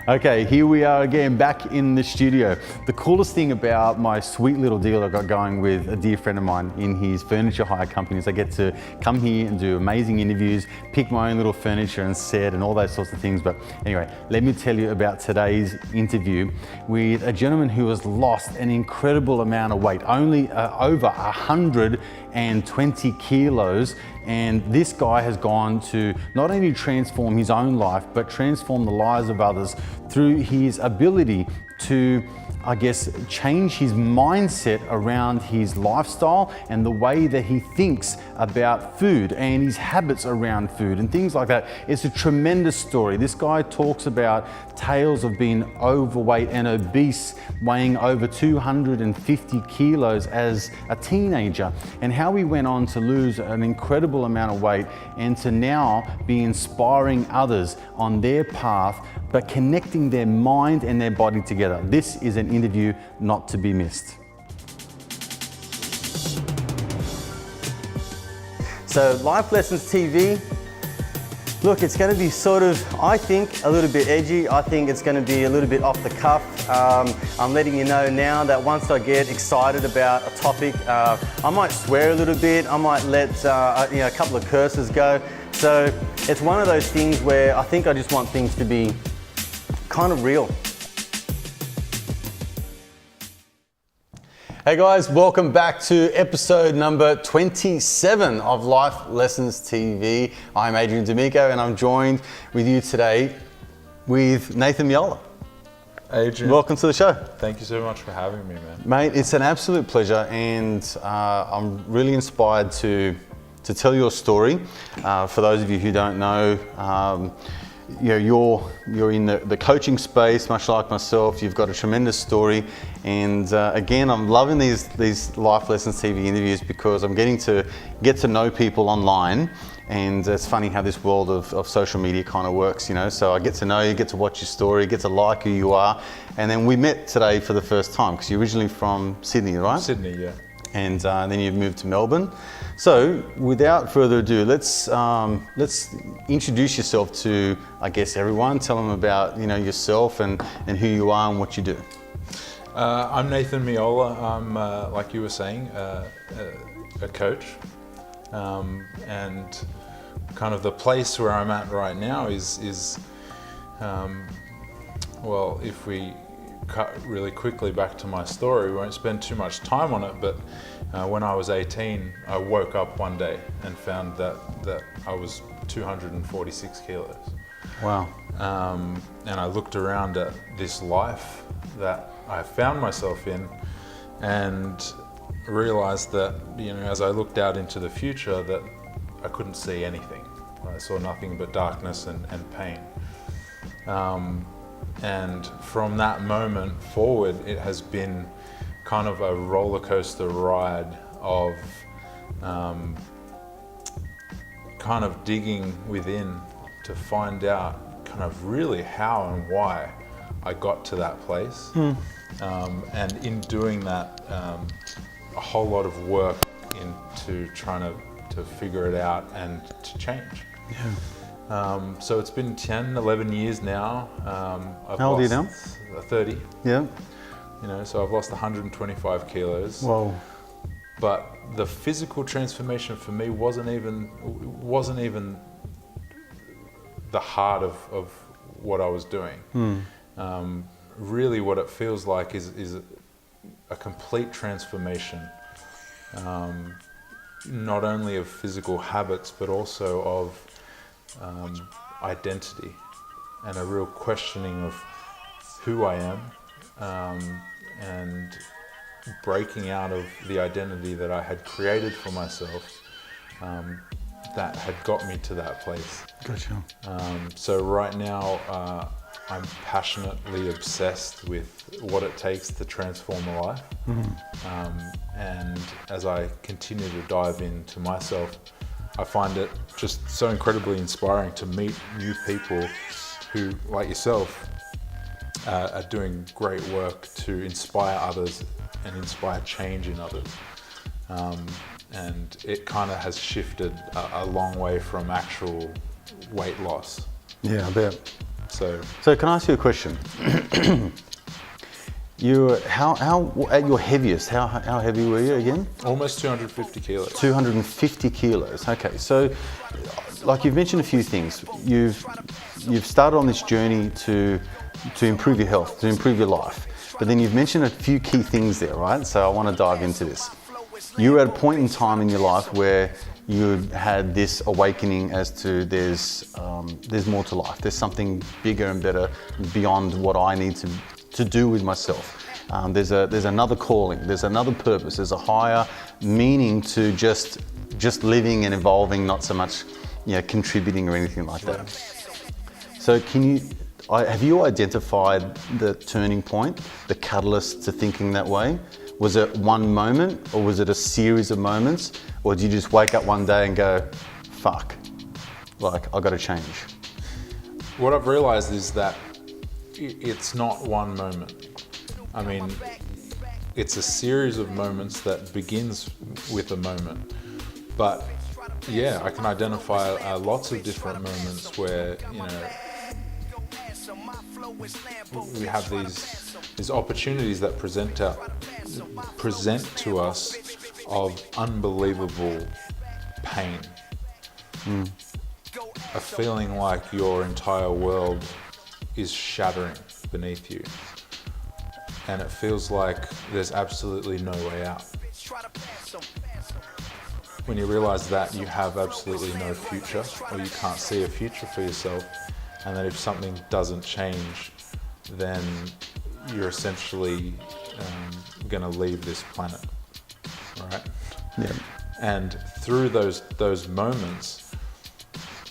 Okay, here we are again, back in the studio. The coolest thing about my sweet little deal I got going with a dear friend of mine in his furniture hire company is I get to come here and do amazing interviews, pick my own little furniture and set and all those sorts of things. But anyway, let me tell you about today's interview with a gentleman who has lost an incredible amount of weight, only over 120 kilos. And this guy has gone to not only transform his own life, but transform the lives of others through his ability to, I guess, change his mindset around his lifestyle and the way that he thinks about food and his habits around food and things like that. It's a tremendous story. This guy talks about tales of being overweight and obese, weighing over 250 kilos as a teenager, and how he went on to lose an incredible amount of weight and to now be inspiring others on their path, but connecting their mind and their body together. This is an interview not to be missed. So Life Lessons TV, look, it's going to be sort of, I think, a little bit edgy. I think it's going to be a little bit off the cuff. I'm letting you know now that once I get excited about a topic, I might swear a little bit. I might let a couple of curses go. So it's one of those things where I think I just want things to be kind of real. Hey guys, welcome back to episode number 27 of Life Lessons TV. I'm Adrian D'Amico and I'm joined with you today with Nathan Miola. Adrian, welcome to the show. Thank you so much for having me, man. Mate, it's an absolute pleasure, and I'm really inspired to tell your story. For those of you who don't know, you're in the coaching space, much like myself. You've got a tremendous story, and again, I'm loving these Life Lessons TV interviews because I'm getting to get to know people online, and it's funny how this world of social media kind of works, you know. So I get to know you, get to watch your story, get to like who you are, and then we met today for the first time because you're originally from Sydney, right? Sydney, yeah. And then you've moved to Melbourne. So without further ado, let's introduce yourself to, I guess, everyone. Tell them about yourself and who you are and what you do. I'm Nathan Miola. I'm, like you were saying, a coach. And kind of the place where I'm at right now is well, if we cut really quickly back to my story, we won't spend too much time on it, but when I was 18, I woke up one day and found that I was 246 kilos. Wow. And I looked around at this life that I found myself in and realized that, as I looked out into the future, that I couldn't see anything. I saw nothing but darkness and pain. And from that moment forward, it has been kind of a roller coaster ride of kind of digging within to find out kind of really how and why I got to that place. And in doing that, a whole lot of work into trying to figure it out and to change. Yeah. So it's been 10, 11 years now. How old are you now? 30. Yeah. So I've lost 125 kilos. Whoa. But the physical transformation for me wasn't even the heart of what I was doing. Really what it feels like is a complete transformation, not only of physical habits, but also of identity, and a real questioning of who I am, and breaking out of the identity that I had created for myself that had got me to that place. Gotcha. So right now, I'm passionately obsessed with what it takes to transform a life. And as I continue to dive into myself, I find it just so incredibly inspiring to meet new people who, like yourself, are doing great work to inspire others and inspire change in others. And it kind of has shifted a long way from actual weight loss. Yeah, I bet. So So can I ask you a question? How at your heaviest, how heavy were you again? almost 250 kilos. 250 kilos. Okay, so like you've mentioned a few things. You've started on this journey to improve your health, to improve your life. But then you've mentioned a few key things there, right? So I want to dive into this. You were at a point in time in your life where you had this awakening as to there's more to life. There's something bigger and better beyond what I need to do with myself. There's another calling. There's another purpose. There's a higher meaning to just living and evolving, not so much, contributing or anything like that. So have you identified the turning point, the catalyst to thinking that way? Was it one moment, or was it a series of moments? Or did you just wake up one day and go, fuck, like I gotta change? What I've realized is that it's not one moment. I mean, it's a series of moments that begins with a moment. But yeah, I can identify lots of different moments where, we have these opportunities that present to us of unbelievable pain. A feeling like your entire world is shattering beneath you. And it feels like there's absolutely no way out. When you realize that you have absolutely no future, or you can't see a future for yourself, and that if something doesn't change, then you're essentially going to leave this planet, right? Yeah. And through those moments,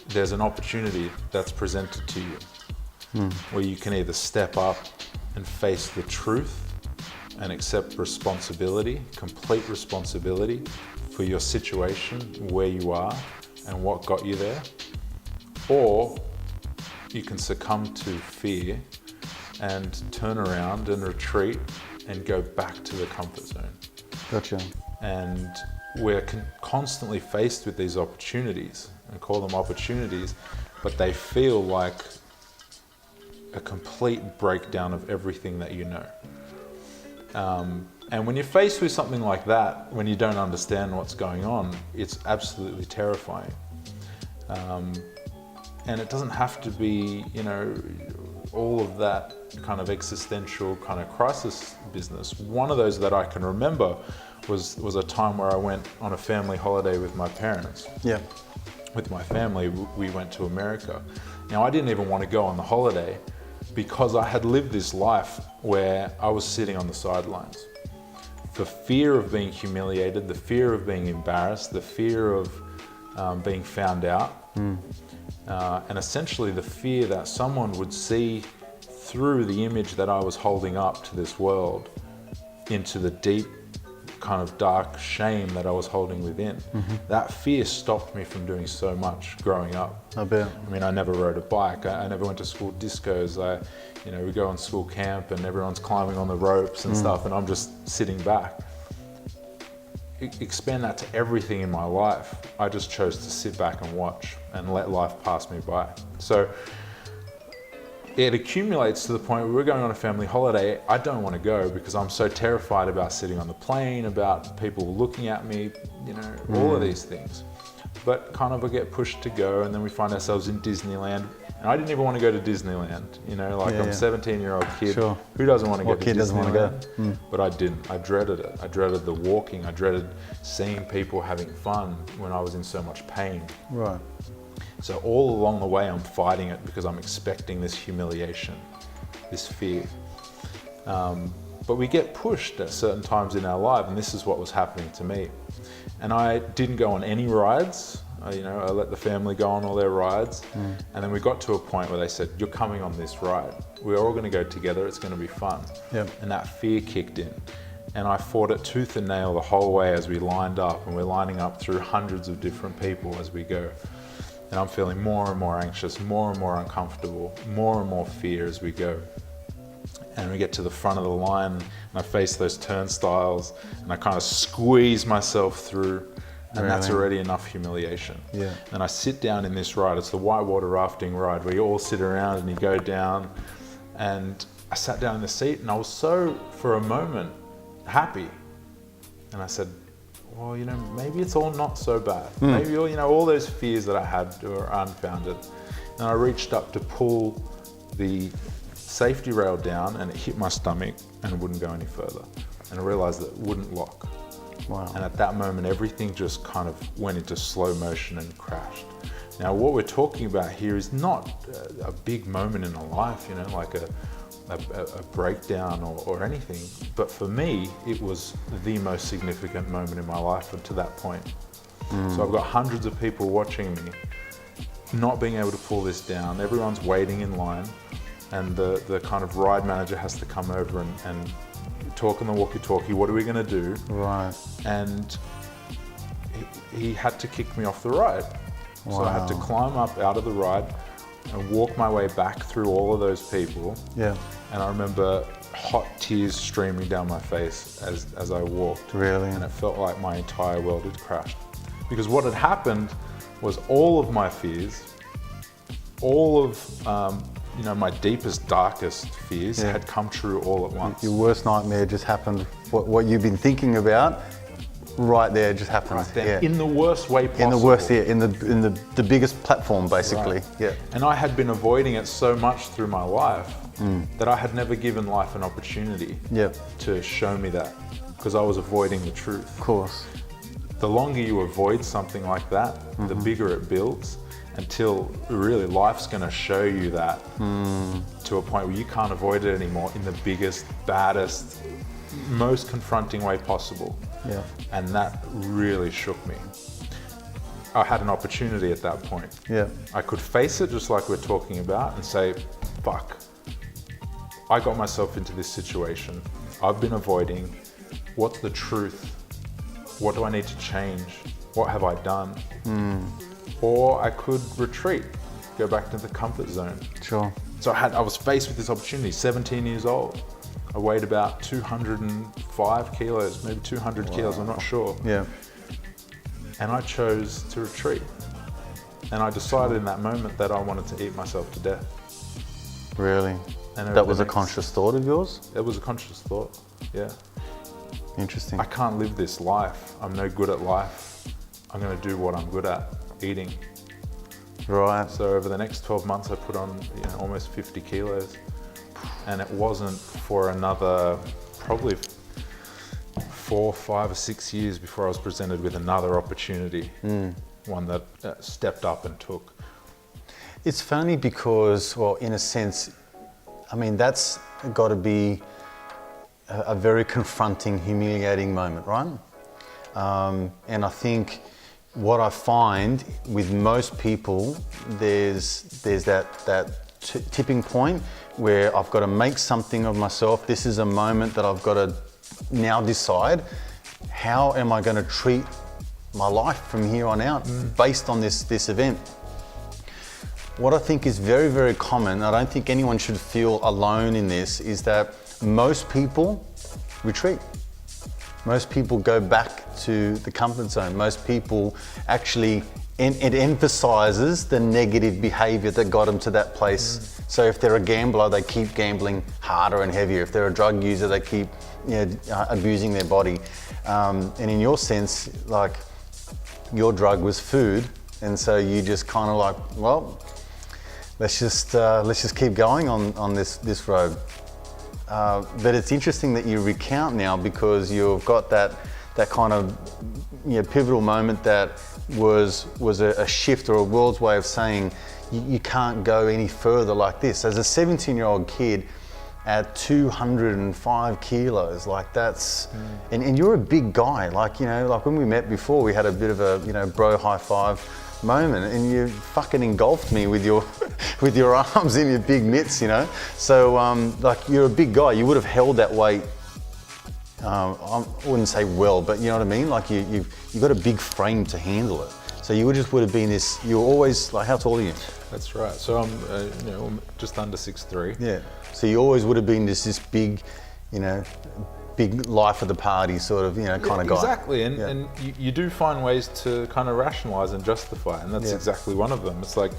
there's an opportunity that's presented to you, where you can either step up and face the truth and accept responsibility, complete responsibility for your situation, where you are and what got you there, or you can succumb to fear and turn around and retreat and go back to the comfort zone. Gotcha. And we're constantly faced with these opportunities, and call them opportunities, but they feel like a complete breakdown of everything that you know. And when you're faced with something like that, when you don't understand what's going on, it's absolutely terrifying. And it doesn't have to be, all of that kind of existential kind of crisis business. One of those that I can remember was a time where I went on a family holiday with my parents. Yeah. With my family, we went to America. Now, I didn't even want to go on the holiday because I had lived this life where I was sitting on the sidelines. The fear of being humiliated, the fear of being embarrassed, the fear of being found out, and essentially the fear that someone would see through the image that I was holding up to this world into the deep kind of dark shame that I was holding within. That fear stopped me from doing so much growing up. I bet. I mean, I never rode a bike. I never went to school discos. We go on school camp and everyone's climbing on the ropes and stuff, and I'm just sitting back. Expand that to everything in my life. I just chose to sit back and watch and let life pass me by. So it accumulates to the point where we're going on a family holiday. I don't want to go because I'm so terrified about sitting on the plane, about people looking at me, all of these things. But kind of I get pushed to go, and then we find ourselves in Disneyland. And I didn't even want to go to Disneyland, I'm a 17-year-old kid. Sure. Who doesn't want to go to Disneyland? What kid doesn't want to go? But I didn't. I dreaded it. I dreaded the walking. I dreaded seeing people having fun when I was in so much pain. Right. So all along the way, I'm fighting it because I'm expecting this humiliation, this fear. But we get pushed at certain times in our life, and this is what was happening to me. And I didn't go on any rides. I let the family go on all their rides. And then we got to a point where they said, you're coming on this ride. We're all going to go together. It's going to be fun. Yep. And that fear kicked in. And I fought it tooth and nail the whole way as we lined up, and we're lining up through hundreds of different people as we go. And I'm feeling more and more anxious, more and more uncomfortable, more and more fear as we go. And we get to the front of the line, and I face those turnstiles, and I kind of squeeze myself through, And that's Really? already enough humiliation. Yeah. And I sit down in this ride. It's the whitewater rafting ride where you all sit around and you go down. And I sat down in the seat and I was so, for a moment, happy. And I said, well, maybe it's all not so bad. Maybe all those fears that I had were unfounded. And I reached up to pull the safety rail down and it hit my stomach and it wouldn't go any further. And I realized that it wouldn't lock. Wow. And at that moment, everything just kind of went into slow motion and crashed. Now, what we're talking about here is not a big moment in a life, like a breakdown or anything. But for me, it was the most significant moment in my life up to that point. So I've got hundreds of people watching me, not being able to pull this down. Everyone's waiting in line, and the kind of ride manager has to come over and talk on the walkie-talkie. What are we going to do? Right. And he had to kick me off the ride. So I had to climb up out of the ride and walk my way back through all of those people. Yeah. And I remember hot tears streaming down my face as I walked. Really? And it felt like my entire world had crashed. Because what had happened was all of my fears, all of my deepest, darkest fears had come true all at once. Your worst nightmare just happened. What you've been thinking about, right there, just happened. Right there, in the worst way possible. In the worst, in the biggest platform, basically. Right. Yeah. And I had been avoiding it so much through my life that I had never given life an opportunity to show me that, because I was avoiding the truth. Of course. The longer you avoid something like that, the bigger it builds, until really life's going to show you that to a point where you can't avoid it anymore in the biggest, baddest, most confronting way possible. Yeah. And that really shook me. I had an opportunity at that point. Yeah. I could face it just like we're talking about and say, fuck, I got myself into this situation. I've been avoiding. What's the truth? What do I need to change? What have I done? Or I could retreat, go back to the comfort zone. Sure. So I was faced with this opportunity, 17 years old. I weighed about 205 kilos, maybe 200 kilos, I'm not sure. Yeah. And I chose to retreat. And I decided in that moment that I wanted to eat myself to death. Really? And That was a conscious thought of yours? It was a conscious thought, yeah. Interesting. I can't live this life. I'm no good at life. I'm going to do what I'm good at, eating. Right. So over the next 12 months, I put on almost 50 kilos. And it wasn't for another probably 4, 5 or 6 years before I was presented with another opportunity, one that stepped up and took. It's funny because, well, in a sense, I mean, that's got to be a very confronting, humiliating moment, right? And I think what I find with most people, there's that tipping point where I've got to make something of myself. This is a moment that I've got to now decide, how am I going to treat my life from here on out based on this event? What I think is very, very common, I don't think anyone should feel alone in this, is that most people retreat. Most people go back to the comfort zone. Most people actually, it emphasizes the negative behavior that got them to that place. So if they're a gambler, they keep gambling harder and heavier. If they're a drug user, they keep abusing their body. And in your sense, like, your drug was food, and so you just kind of like, well, let's just keep going on this road. But it's interesting that you recount now, because you've got that kind of pivotal moment that was a shift or a world's way of saying you can't go any further like this. As a 17-year-old kid at 205 kilos, like that's, and you're a big guy, like when we met before, we had a bit of a bro high five moment, and you fucking engulfed me with your with your arms in your big mitts, So like, you're a big guy. You would have held that weight. I wouldn't say well, but you know what I mean. Like you've got a big frame to handle it. So you would have been this. You were always like, how tall are you? That's right. So I'm just under 6'3". Yeah. So you always would have been this big, big life of the party sort of, kind of guy. Exactly, and you do find ways to kind of rationalize and justify, and that's exactly one of them. It's like,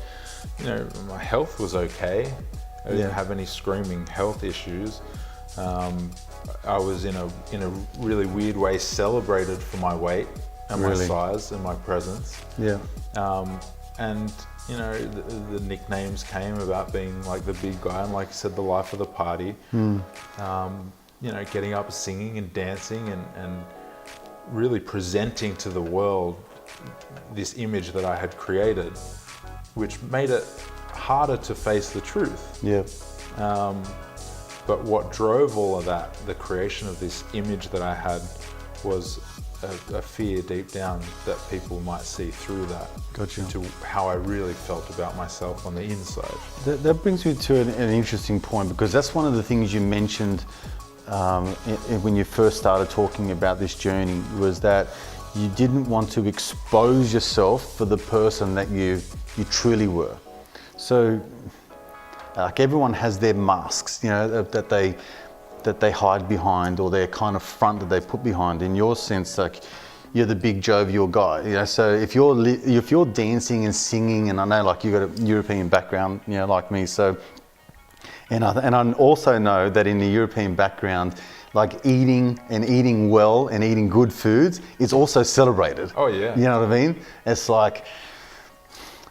my health was okay. I didn't have any screaming health issues. I was in a really weird way celebrated for my weight and my size and my presence. Yeah. And the nicknames came about being like the big guy, and like you said, the life of the party. Getting up, singing and dancing, and really presenting to the world this image that I had created, which made it harder to face the truth. Yeah. But what drove all of that, the creation of this image that I had, was a fear deep down that people might see through that. Gotcha. To how I really felt about myself on the inside. That brings me to an interesting point, because that's one of the things you mentioned when you first started talking about this journey, was that you didn't want to expose yourself for the person that you truly were. So, like, everyone has their masks, that they hide behind, or their kind of front that they put behind. In your sense, like, you're the big jovial guy, So if you're dancing and singing, and I know, like, you've got a European background, like me, so. And I also know that in the European background, like, eating well and eating good foods is also celebrated. Oh yeah. You know what I mean? It's like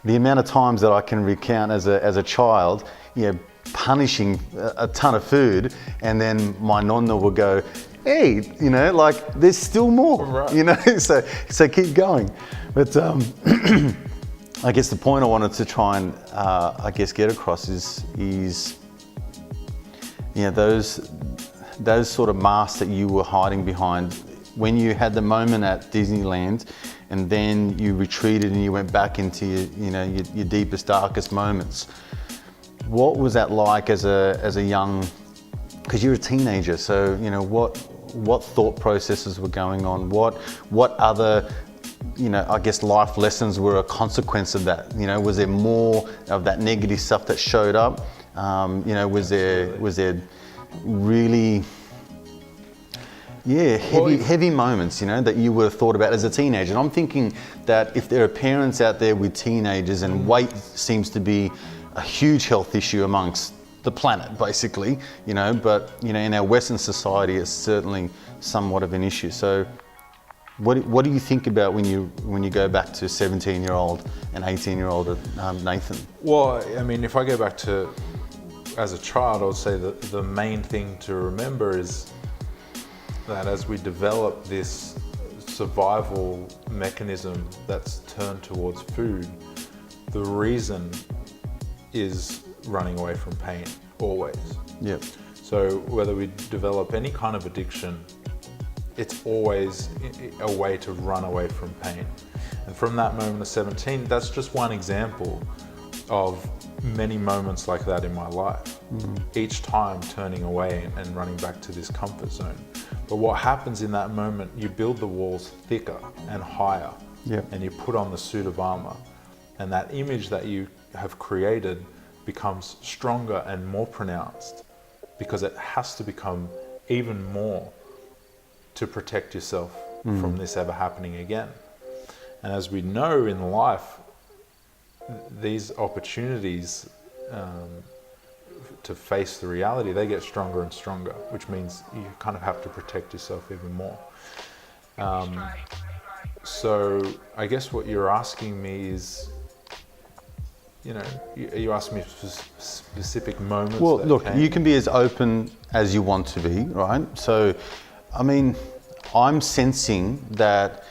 the amount of times that I can recount as a child, punishing a ton of food, and then my nonna will go, hey, like, there's still more, right. So keep going. But I guess the point I wanted to try and get across is those sort of masks that you were hiding behind when you had the moment at Disneyland, and then you retreated and you went back into your deepest, darkest moments. What was that like as a young, because you're a teenager, so what thought processes were going on? What other life lessons were a consequence of that? Was there more of that negative stuff that showed up? Was there really heavy moments, that you were thought about as a teenager? And I'm thinking that if there are parents out there with teenagers, and weight seems to be a huge health issue amongst the planet, basically, but in our Western society, it's certainly somewhat of an issue. So what do you think about when you go back to 17-year-old and 18-year-old Nathan? Well, I mean, if I go back to as a child, I would say that the main thing to remember is that as we develop this survival mechanism that's turned towards food, the reason is running away from pain, always. Yep. So whether we develop any kind of addiction, it's always a way to run away from pain. And from that moment of 17, that's just one example of many moments like that in my life. Mm-hmm. Each time turning away and running back to this comfort zone. But what happens in that moment, you build the walls thicker and higher, and you put on the suit of armor. And that image that you have created becomes stronger and more pronounced, because it has to become even more to protect yourself from this ever happening again. And as we know in life, these opportunities to face the reality, they get stronger and stronger, which means you kind of have to protect yourself even more. So I guess what you're asking me is, you asking me specific moments? Well, look, you can be as open as you want to be, right? So, I mean, I'm sensing that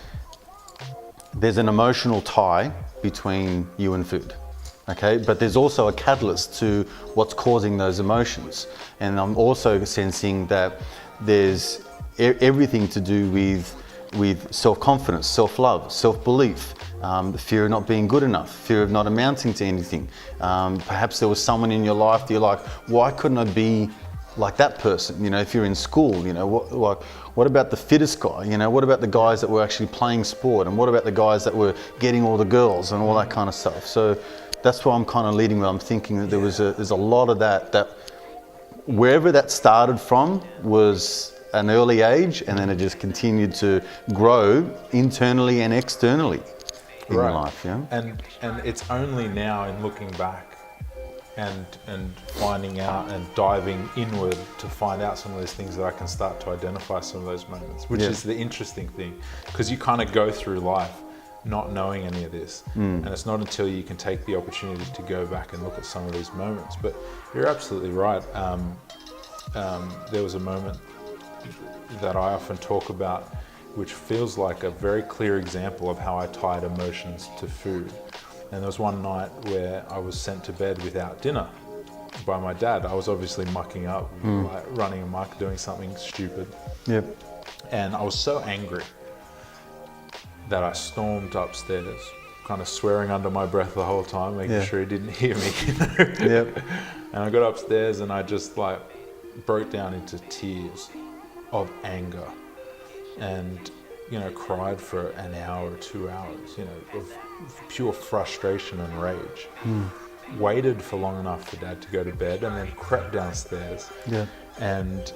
there's an emotional tie between you and food, okay? But there's also a catalyst to what's causing those emotions. And I'm also sensing that there's everything to do with self-confidence, self-love, self-belief, the fear of not being good enough, fear of not amounting to anything. Perhaps there was someone in your life that you're like, why couldn't I be like that person? If you're in school, what about the fittest guy? What about the guys that were actually playing sport? And what about the guys that were getting all the girls and all that kind of stuff? So that's where I'm kind of leading with. I'm thinking that there's a lot of that wherever that started from was an early age, and then it just continued to grow internally and externally in your life. Yeah. And it's only now in looking back and finding out and diving inward to find out some of those things that I can start to identify some of those moments, which is the interesting thing, because you kind of go through life not knowing any of this, and it's not until you can take the opportunity to go back and look at some of these moments. But you're absolutely right. There was a moment that I often talk about, which feels like a very clear example of how I tied emotions to food. And there was one night where I was sent to bed without dinner by my dad. I was obviously mucking up, like running amok, doing something stupid. Yep. And I was so angry that I stormed upstairs, kind of swearing under my breath the whole time, making sure he didn't hear me. Yep. And I got upstairs and I just like broke down into tears of anger, and cried for an hour or 2 hours, of pure frustration and rage. Waited for long enough for Dad to go to bed, and then crept downstairs and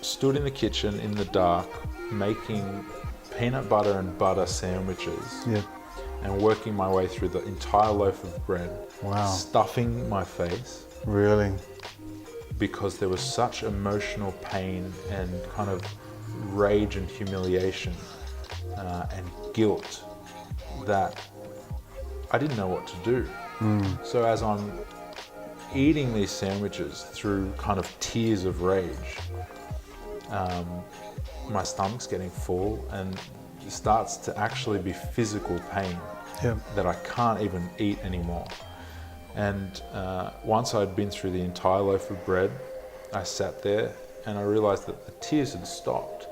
stood in the kitchen in the dark making peanut butter and butter sandwiches and working my way through the entire loaf of bread. Wow. Stuffing my face. Really? Because there was such emotional pain and kind of rage and humiliation and guilt that I didn't know what to do. So as I'm eating these sandwiches through kind of tears of rage, my stomach's getting full and it starts to actually be physical pain that I can't even eat anymore. And once I'd been through the entire loaf of bread, I sat there and I realized that the tears had stopped,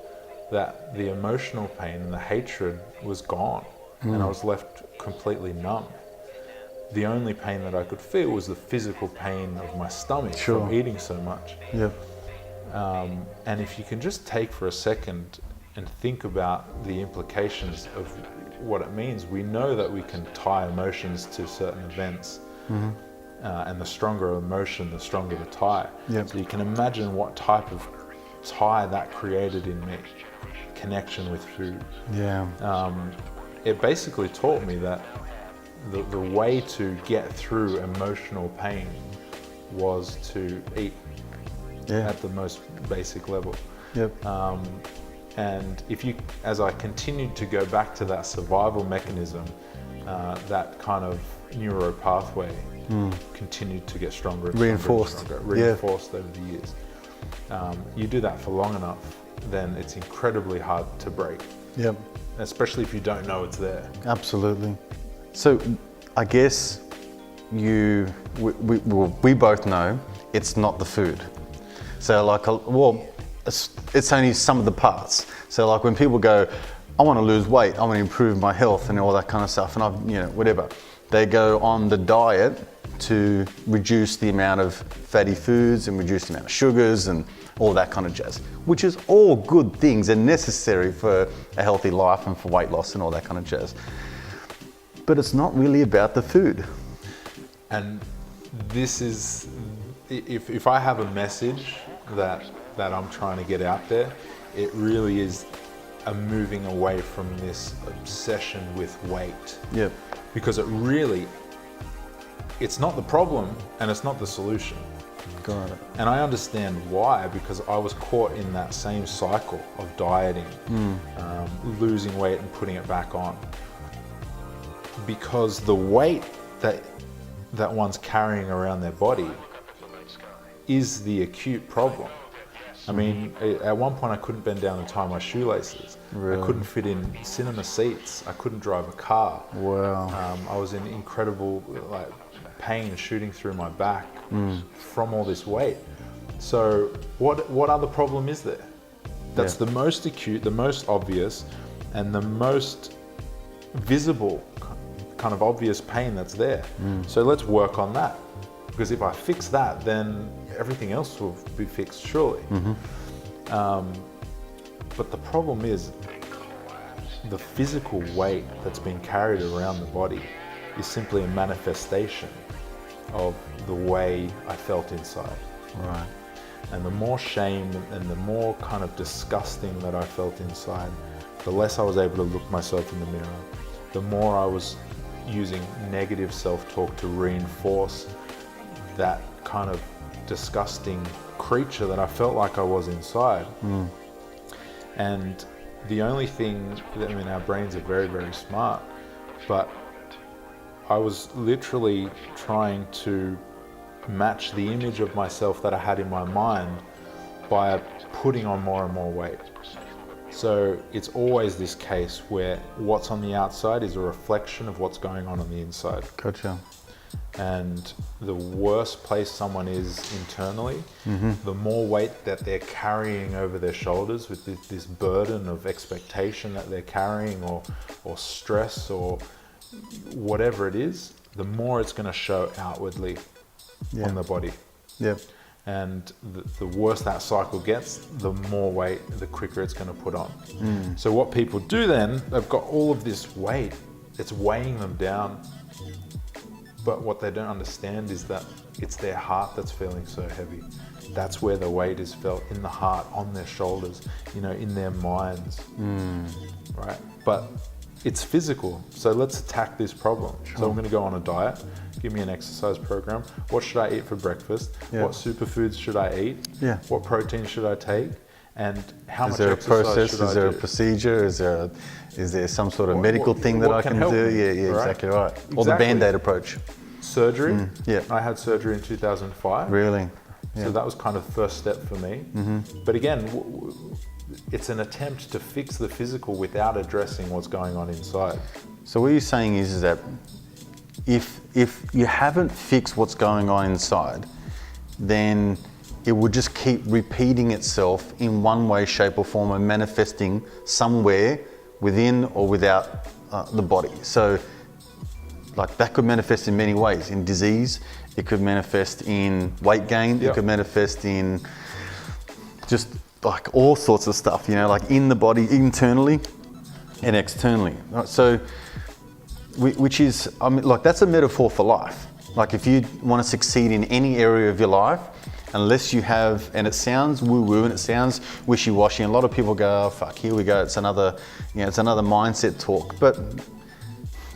that the emotional pain and the hatred was gone, and I was left completely numb. The only pain that I could feel was the physical pain of my stomach from eating so much. And if you can just take for a second and think about the implications of what it means, we know that we can tie emotions to certain events. And the stronger emotion, the stronger the tie. So you can imagine what type of tie that created in me, connection with food. It basically taught me that the way to get through emotional pain was to eat at the most basic level. And as I continued to go back to that survival mechanism, that kind of neuro pathway continued to get stronger and reinforced over the years. You do that for long enough, then it's incredibly hard to break. Especially if you don't know it's there. Absolutely. So I guess we both know it's not the food. So it's only some of the parts. So like when people go, I want to lose weight, I want to improve my health and all that kind of stuff, and whatever. They go on the diet to reduce the amount of fatty foods and reduce the amount of sugars and all that kind of jazz, which is all good things and necessary for a healthy life and for weight loss and all that kind of jazz. But it's not really about the food. And this is, if I have a message that I'm trying to get out there, it really is a moving away from this obsession with weight. Because it's not the problem and it's not the solution. Got it. And I understand why, because I was caught in that same cycle of dieting, losing weight and putting it back on. Because the weight that one's carrying around their body is the acute problem. I mean, at one point I couldn't bend down and tie my shoelaces. Really? I couldn't fit in cinema seats. I couldn't drive a car. Wow. I was in incredible pain shooting through my back from all this weight. So what other problem is there? That's the most acute, the most obvious, and the most visible kind of obvious pain that's there. So let's work on that. Because if I fix that, then everything else will be fixed, surely. But the problem is the physical weight that's been carried around the body is simply a manifestation of the way I felt inside. Right. And the more shame and the more kind of disgusting that I felt inside, the less I was able to look myself in the mirror. The more I was using negative self-talk to reinforce that kind of disgusting creature that I felt like I was inside. And the only thing, I mean, our brains are very, very smart, but I was literally trying to match the image of myself that I had in my mind by putting on more and more weight. So it's always this case where what's on the outside is a reflection of what's going on the inside. Gotcha. And the worse place someone is internally, the more weight that they're carrying over their shoulders with this burden of expectation that they're carrying, or stress, or whatever it is, the more it's going to show outwardly on the body. Yep. And the worse that cycle gets, the more weight, the quicker it's going to put on. So what people do then, they've got all of this weight, it's weighing them down. But what they don't understand is that it's their heart that's feeling so heavy. That's where the weight is felt, in the heart, on their shoulders, you know, in their minds, right? But it's physical. So let's attack this problem. Sure. So I'm going to go on a diet. Give me an exercise program. What should I eat for breakfast? Yeah. What superfoods should I eat? Yeah. What protein should I take? And how much exercise should I do? Is there a process? Is there a procedure? Is there some sort of medical thing that I can do? Yeah, right? Exactly right. Or the Band-Aid approach. Surgery. Yeah. I had surgery in 2005. Really? Yeah. So that was kind of the first step for me. But again, it's an attempt to fix the physical without addressing what's going on inside. So what you're saying is that if you haven't fixed what's going on inside, then it will just keep repeating itself in one way, shape or form, and manifesting somewhere within or without the body. So like that could manifest in many ways. In disease, it could manifest in weight gain, it could manifest in just like all sorts of stuff, you know, like in the body, internally and externally. Right? So, which is, I mean, like that's a metaphor for life. Like if you want to succeed in any area of your life, unless you have, and it sounds woo-woo and it sounds wishy-washy, and a lot of people go, oh, fuck, here we go, it's another mindset talk. But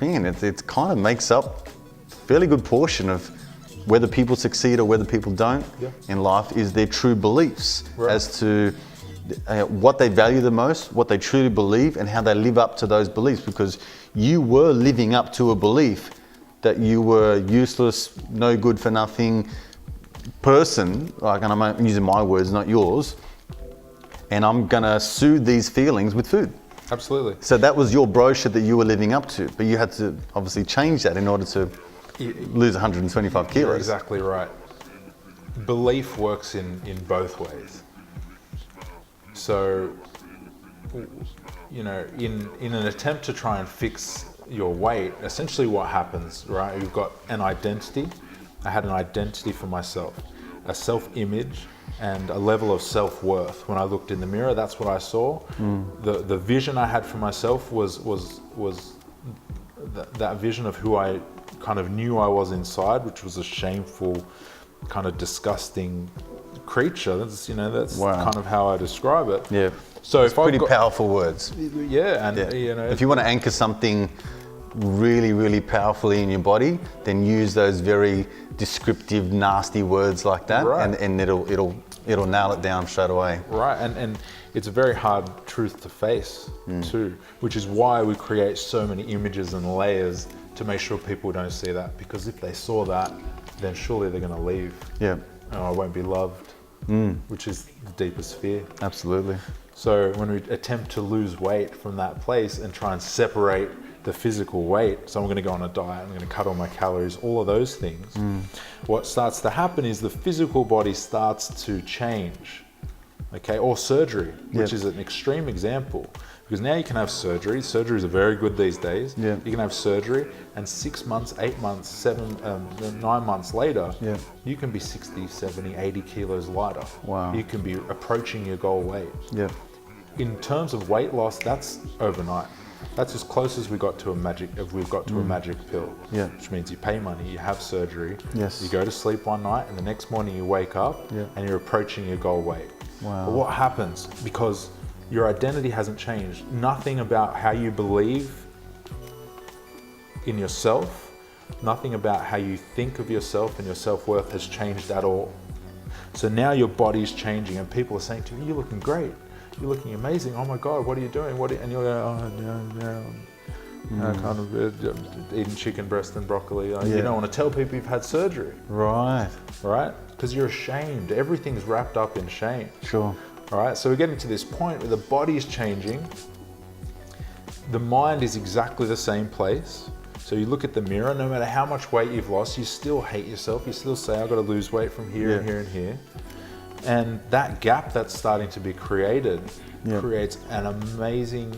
man, it kind of makes up a fairly good portion of whether people succeed or whether people don't in life, is their true beliefs as to what they value the most, what they truly believe, and how they live up to those beliefs. Because you were living up to a belief that you were useless, no good for nothing person, like, and I'm using my words, not yours, and I'm gonna soothe these feelings with food. Absolutely. So that was your brochure that you were living up to, but you had to obviously change that in order to lose 125 kilos. You're exactly right. Belief works in both ways. So, you know, in an attempt to try and fix your weight, essentially what happens, right? You've got an identity. I had an identity for myself, a self-image, and a level of self-worth. When I looked in the mirror, that's what I saw. The vision I had for myself was that vision of who I kind of knew I was inside, which was a shameful, kind of disgusting creature. That's kind of how I describe it. Yeah. So it's pretty powerful words. Yeah, and you know, if you want to anchor something really, really powerfully in your body, then use those very descriptive, nasty words like that, and it'll nail it down straight away. Right, and it's a very hard truth to face too, which is why we create so many images and layers to make sure people don't see that. Because if they saw that, then surely they're going to leave. Yeah. And I won't be loved, which is the deepest fear. Absolutely. So when we attempt to lose weight from that place and try and separate the physical weight, so I'm going to go on a diet, I'm going to cut all my calories, all of those things, what starts to happen is the physical body starts to change, okay? Or surgery, which is an extreme example, because now you can have surgery. Surgeries are very good these days. You can have surgery, and 6 months, 8 months, 9 months later, you can be 60, 70, 80 kilos lighter. Wow. You can be approaching your goal weight. In terms of weight loss, that's overnight. That's as close as we got to a magic. If we've got to a magic pill, Yeah. which means you pay money, you have surgery, Yes. you go to sleep one night, and the next morning you wake up Yeah. and you're approaching your goal weight. Wow. But what happens? Because your identity hasn't changed. Nothing about how you believe in yourself, nothing about how you think of yourself and your self-worth has changed at all. So now your body's changing, and people are saying to you, "You're looking great. You're looking amazing. Oh my God, what are you doing? And you're like, oh, no, kind of eating chicken breast and broccoli. You don't want to tell people you've had surgery, Right. right? Because you're ashamed. Everything's wrapped up in shame. Sure. All right, so we're getting to this point where the body's changing. The mind is exactly the same place. So you look at the mirror, no matter how much weight you've lost, you still hate yourself. You still say, I've got to lose weight from here and here and here. And that gap that's starting to be created creates an amazing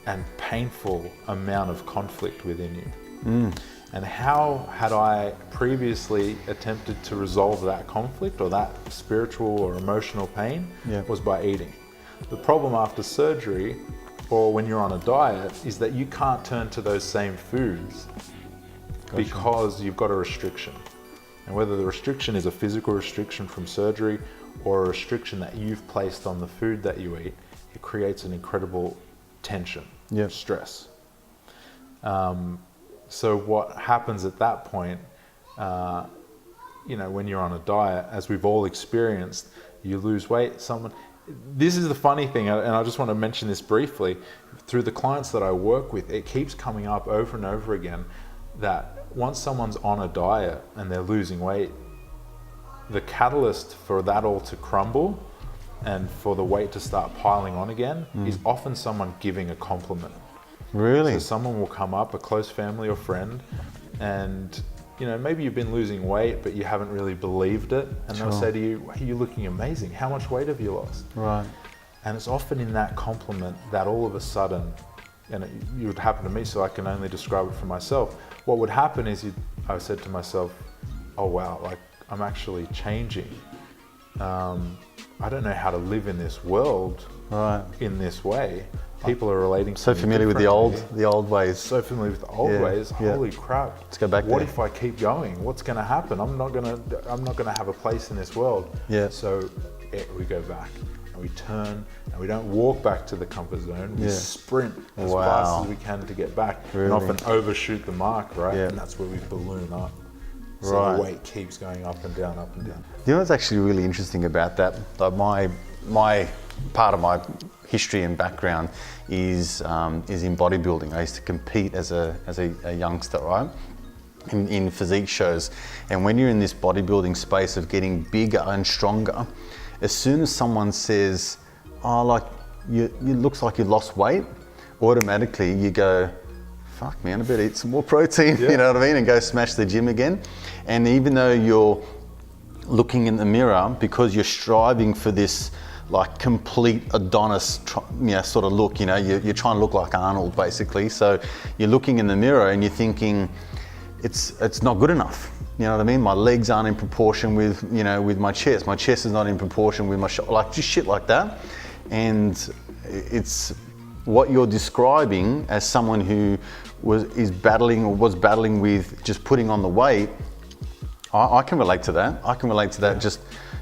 and painful amount of conflict within you. And how had I previously attempted to resolve that conflict or that spiritual or emotional pain? Was by eating. The problem after surgery or when you're on a diet is that you can't turn to those same foods because you've got a restriction. And whether the restriction is a physical restriction from surgery or a restriction that you've placed on the food that you eat, it creates an incredible tension, stress. So what happens at that point, when you're on a diet, as we've all experienced, you lose weight, this is the funny thing, and I just want to mention this briefly, through the clients that I work with, it keeps coming up over and over again that once someone's on a diet and they're losing weight, the catalyst for that all to crumble and for the weight to start piling on again is often someone giving a compliment. Really? So someone will come up, a close family or friend, and maybe you've been losing weight, but you haven't really believed it. And they'll say to you, hey, you're looking amazing. How much weight have you lost? Right. And it's often in that compliment that all of a sudden, and it would happen to me, so I can only describe it for myself. What would happen is I said to myself, oh wow, like I'm actually changing. I don't know how to live in this world in this way. People are relating to So me familiar with the old ways. So familiar with the old ways. Holy crap. Let's go back What there. if I keep going? What's going to happen? I'm not going to have a place in this world. Yeah. So we go back and we turn and we don't walk back to the comfort zone. We sprint as fast as we can to get back and often overshoot the mark, right? Yeah. And that's where we balloon up. So the weight keeps going up and down, up and down. You know what's actually really interesting about that? Like my part of my history and background is in bodybuilding. I used to compete as a youngster, right? In physique shows. And when you're in this bodybuilding space of getting bigger and stronger, as soon as someone says, oh, like you looks like you lost weight, automatically you go, fuck man, I better eat some more protein, you know what I mean? And go smash the gym again. And even though you're looking in the mirror, because you're striving for this like complete Adonis, sort of look, you're trying to look like Arnold basically. So you're looking in the mirror and you're thinking, it's not good enough. You know what I mean? My legs aren't in proportion with, with my chest. My chest is not in proportion with my like just shit like that. And it's what you're describing as someone who was battling with just putting on the weight. I can relate to that. I can relate to that. Just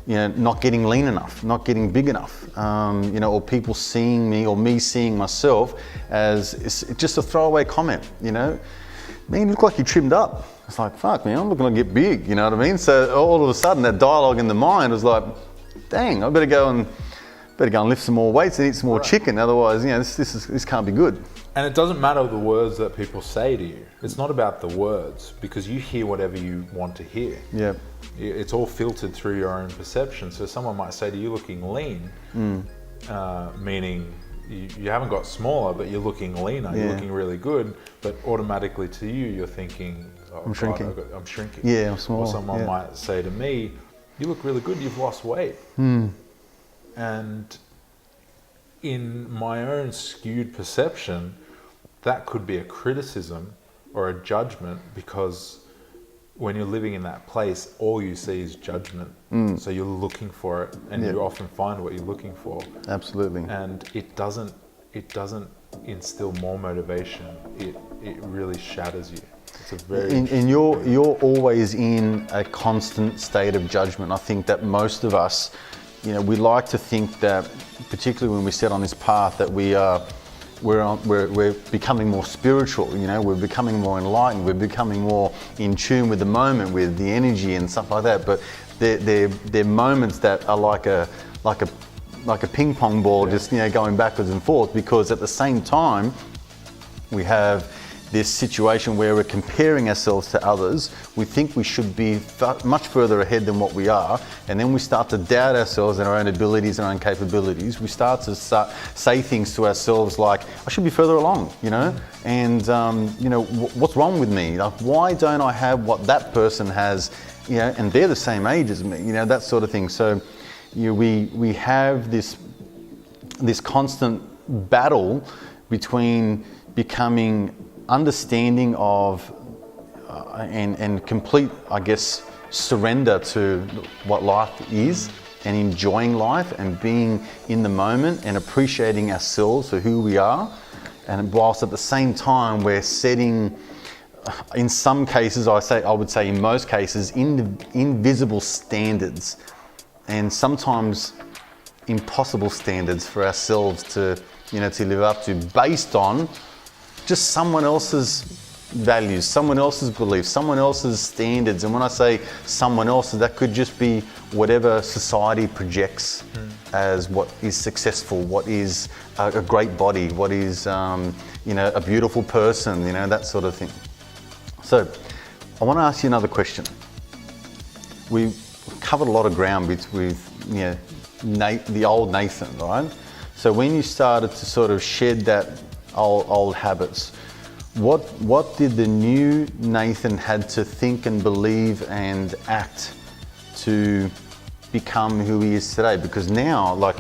not getting lean enough, not getting big enough, or people seeing me or me seeing myself as it's just a throwaway comment. Man, you look like you trimmed up. It's like, fuck man, I'm looking to get big. You know what I mean? So all of a sudden, that dialogue in the mind was like, dang, I better go and lift some more weights and eat some more chicken. Otherwise, this can't be good. And it doesn't matter the words that people say to you. It's not about the words, because you hear whatever you want to hear. Yeah. It's all filtered through your own perception. So someone might say to you, looking lean, meaning you haven't got smaller, but you're looking leaner. You're looking really good, but automatically to you, you're thinking, oh, I'm shrinking. God, I'm shrinking. Yeah, I'm small. Or someone might say to me, you look really good, you've lost weight. And in my own skewed perception, that could be a criticism or a judgment, because when you're living in that place, all you see is judgment. So you're looking for it, and you often find what you're looking for. Absolutely. And it doesn't instill more motivation, it really shatters you. It's a very And you're always in a constant state of judgment. I think that most of us, we like to think that, particularly when we set on this path, that we're becoming more spiritual. We're becoming more enlightened. We're becoming more in tune with the moment, with the energy and stuff like that. But they're moments that are like a ping pong ball, just going backwards and forth. Because at the same time, we have this situation where we're comparing ourselves to others. We think we should be much further ahead than what we are, and then we start to doubt ourselves and our own abilities and our own capabilities. We start to say things to ourselves like, I should be further along, and what's wrong with me? Like, why don't I have what that person has, and they're the same age as me, that sort of thing. So we have this constant battle between becoming understanding of and complete, I guess, surrender to what life is, and enjoying life and being in the moment and appreciating ourselves for who we are. And whilst at the same time we're setting, in some cases, I would say in most cases, invisible standards, and sometimes impossible standards for ourselves to live up to, based on just someone else's values, someone else's beliefs, someone else's standards. And when I say someone else's, that could just be whatever society projects as what is successful, what is a great body, what is a beautiful person, that sort of thing. So I want to ask you another question. We covered a lot of ground with the old Nathan, right? So when you started to sort of shed that old habits, what did the new Nathan had to think and believe and act to become who he is today? Because now,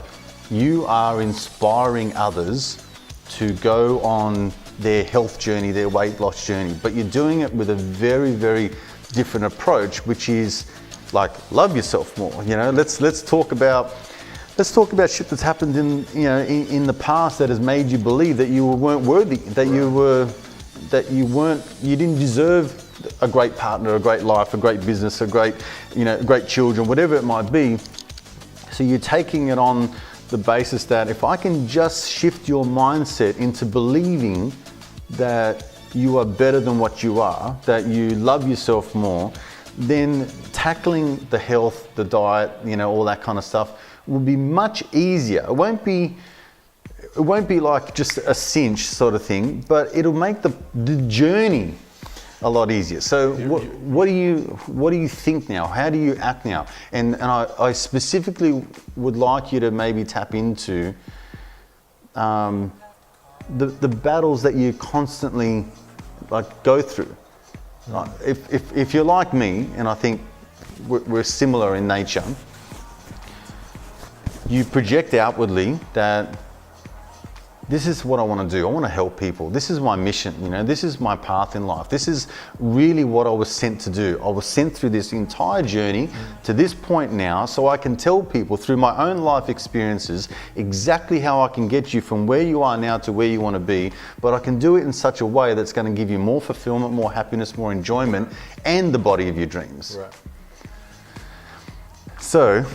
you are inspiring others to go on their health journey, their weight loss journey, but you're doing it with a very, very different approach, which is love yourself more. Let's talk about shit that's happened in the past that has made you believe that you weren't worthy, that you didn't deserve a great partner, a great life, a great business, great children, whatever it might be. So you're taking it on the basis that if I can just shift your mindset into believing that you are better than what you are, that you love yourself more, then tackling the health, the diet, all that kind of stuff will be much easier. It won't be like just a cinch sort of thing, but it'll make the journey a lot easier. So what do you think now? How do you act now? And I specifically would like you to maybe tap into the battles that you constantly go through. If you're like me, and I think we're similar in nature, you project outwardly that this is what I want to do. I want to help people. This is my mission. This is my path in life. This is really what I was sent to do. I was sent through this entire journey to this point now, so I can tell people through my own life experiences exactly how I can get you from where you are now to where you want to be. But I can do it in such a way that's going to give you more fulfillment, more happiness, more enjoyment, and the body of your dreams. Right. So,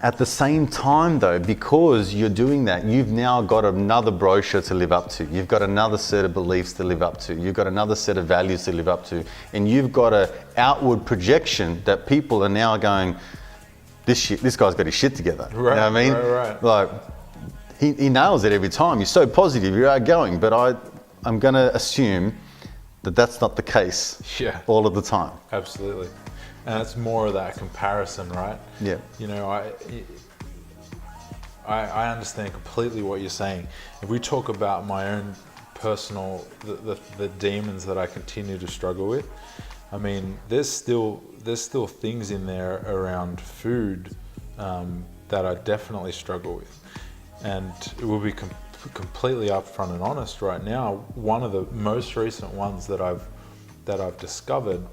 at the same time though, because you're doing that, you've now got another brochure to live up to. You've got another set of beliefs to live up to. You've got another set of values to live up to. And you've got an outward projection that people are now going, this guy's got his shit together. Right, you know what I mean? Right. He nails it every time. You're so positive, you're outgoing. But I'm going to assume that that's not the case all of the time. Absolutely. And it's more of that comparison, right? Yeah. I understand completely what you're saying. If we talk about my own personal, the demons that I continue to struggle with, I mean, there's still things in there around food that I definitely struggle with. And it will be completely upfront and honest right now. One of the most recent ones that I've discovered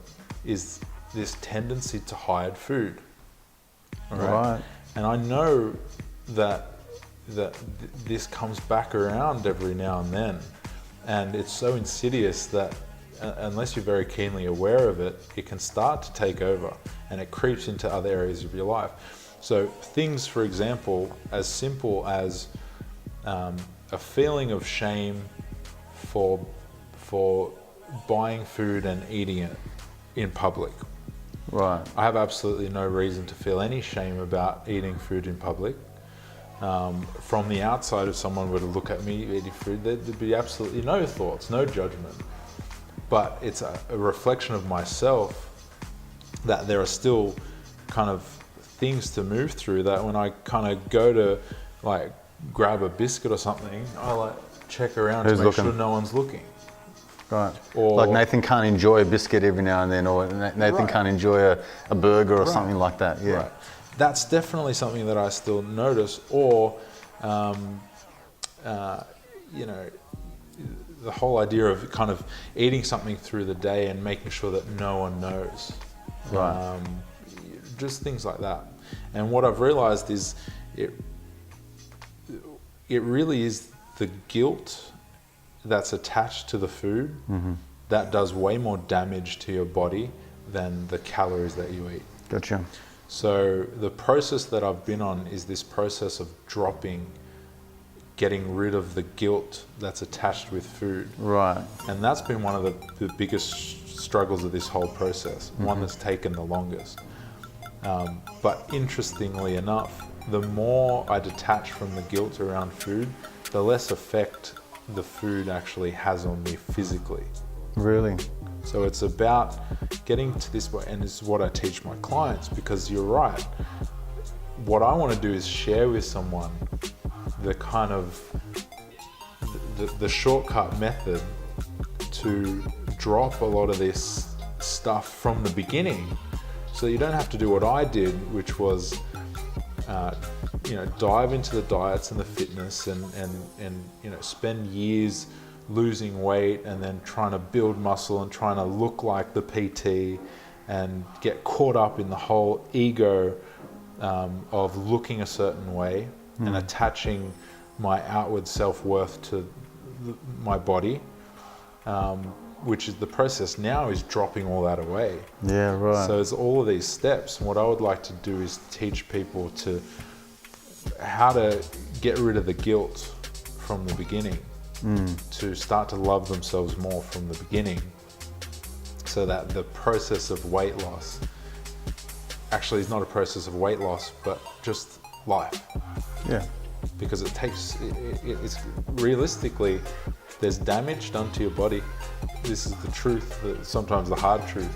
is this tendency to hide food. Right? And I know that this comes back around every now and then, and it's so insidious that unless you're very keenly aware of it, it can start to take over and it creeps into other areas of your life. So things, for example, as simple as a feeling of shame for buying food and eating it in public. Right. I have absolutely no reason to feel any shame about eating food in public. From the outside, if someone were to look at me eating food, there'd be absolutely no thoughts, no judgment. But it's a reflection of myself that there are still kind of things to move through, that when I kind of go to like grab a biscuit or something, I like check around to make sure no one's looking. Right. Or like Nathan can't enjoy a biscuit every now and then, or Nathan can't enjoy a burger or something like that. Yeah. Right. That's definitely something that I still notice. Or, you know, the whole idea of kind of eating something through the day and making sure that no one knows. Right. Just things like that. And what I've realized is it really is the guilt that's attached to the food that does way more damage to your body than the calories that you eat. Gotcha. So the process that I've been on is this process of getting rid of the guilt that's attached with food. Right. And that's been one of the biggest struggles of this whole process, one that's taken the longest. But interestingly enough, the more I detach from the guilt around food, the less effect the food actually has on me physically. Really? So it's about getting to this point, and this is what I teach my clients, because you're right. What I want to do is share with someone the kind of the shortcut method to drop a lot of this stuff from the beginning, so you don't have to do what I did, which was dive into the diets and the fitness and spend years losing weight and then trying to build muscle and trying to look like the PT and get caught up in the whole ego of looking a certain way and attaching my outward self-worth to my body, which is the process now is dropping all that away. Yeah, right. So it's all of these steps. And what I would like to do is teach people how to get rid of the guilt from the beginning, to start to love themselves more from the beginning, so that the process of weight loss actually is not a process of weight loss, but just life. Yeah. Because it's realistically, there's damage done to your body. This is the truth, sometimes the hard truth.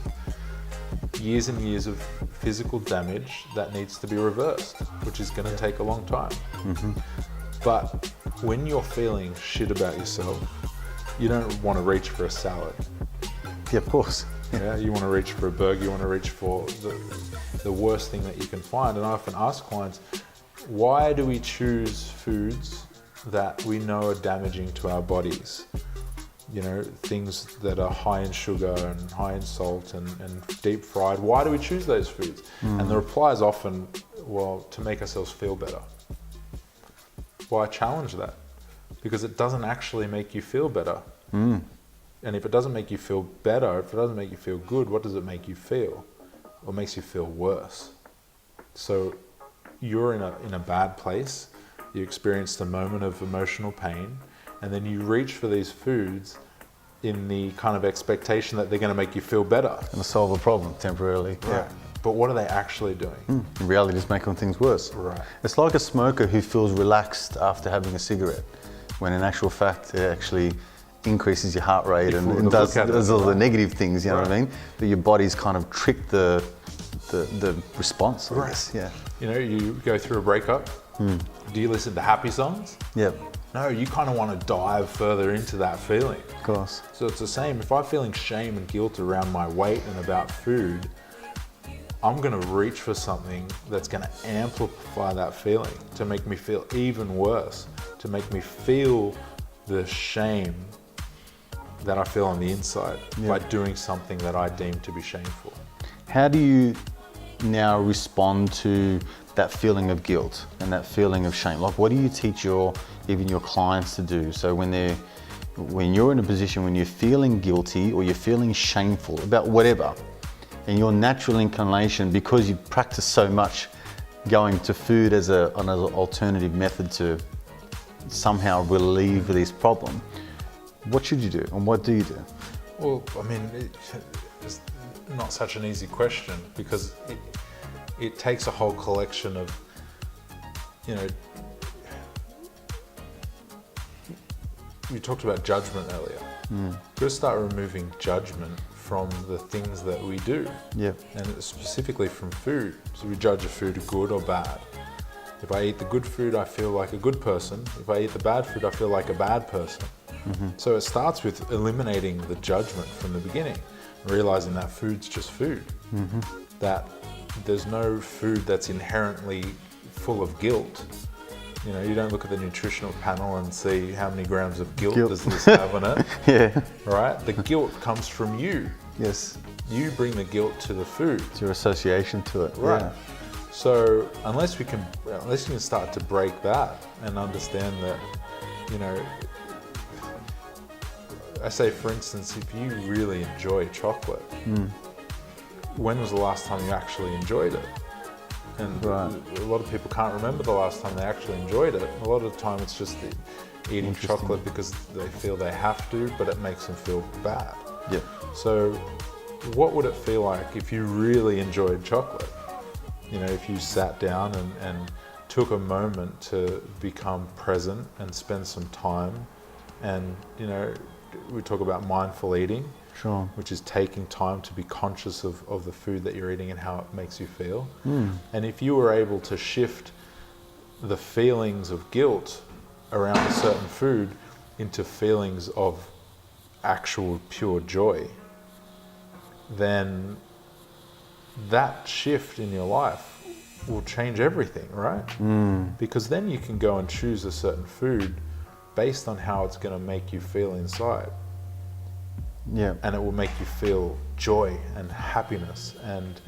Years and years of physical damage that needs to be reversed, which is going to take a long time. But when you're feeling shit about yourself, you don't want to reach for a salad. Yeah, of course. Yeah, you want to reach for a burger, you want to reach for the worst thing that you can find. And I often ask clients, why do we choose foods that we know are damaging to our bodies? You know, things that are high in sugar and high in salt and deep fried. Why do we choose those foods? And the reply is often, well, to make ourselves feel better. Well, I challenge that, because it doesn't actually make you feel better. And if it doesn't make you feel better, if it doesn't make you feel good, what does it make you feel? Well, it makes you feel worse. So you're in a bad place, you experienced a moment of emotional pain, and then you reach for these foods in the kind of expectation that they're going to make you feel better. And solve a problem temporarily. Right. Yeah. But what are they actually doing? In reality, it's making things worse. Right. It's like a smoker who feels relaxed after having a cigarette, when in actual fact it actually increases your heart rate and does all the negative things, you know what I mean? But your body's kind of tricked the response, I guess. Yeah. You know, you go through a breakup. Do you listen to happy songs? Yep. No, you kind of want to dive further into that feeling. Of course. So it's the same. If I'm feeling shame and guilt around my weight and about food, I'm going to reach for something that's going to amplify that feeling, to make me feel even worse, to make me feel the shame that I feel on the inside by doing something that I deem to be shameful. How do you now respond to that feeling of guilt and that feeling of shame? Like, what do you teach even your clients to do? So when you're in a position when you're feeling guilty or you're feeling shameful about whatever, and your natural inclination, because you practice so much going to food as an alternative method to somehow relieve this problem, what should you do and what do you do? Well, I mean, it's not such an easy question, because it takes a whole collection of, you talked about judgment earlier. We've got to start removing judgment from the things that we do. Yeah. And specifically from food. So we judge a food good or bad. If I eat the good food, I feel like a good person. If I eat the bad food, I feel like a bad person. So it starts with eliminating the judgment from the beginning, realizing that food's just food. That there's no food that's inherently full of guilt. You don't look at the nutritional panel and see how many grams of guilt does this have on it. Yeah. Right? The guilt comes from you. Yes. You bring the guilt to the food. It's your association to it. Right. Yeah. So unless you can start to break that and understand that, I say, for instance, if you really enjoy chocolate, when was the last time you actually enjoyed it? And Right. a lot of people can't remember the last time they actually enjoyed it. A lot of the time it's just eating chocolate because they feel they have to, but it makes them feel bad. Yeah. So what would it feel like if you really enjoyed chocolate? If you sat down and took a moment to become present and spend some time, and we talk about mindful eating, Sure. which is taking time to be conscious of the food that you're eating and how it makes you feel. And if you were able to shift the feelings of guilt around a certain food into feelings of actual pure joy, then that shift in your life will change everything, right? Because then you can go and choose a certain food based on how it's going to make you feel inside. Yeah. And it will make you feel joy and happiness and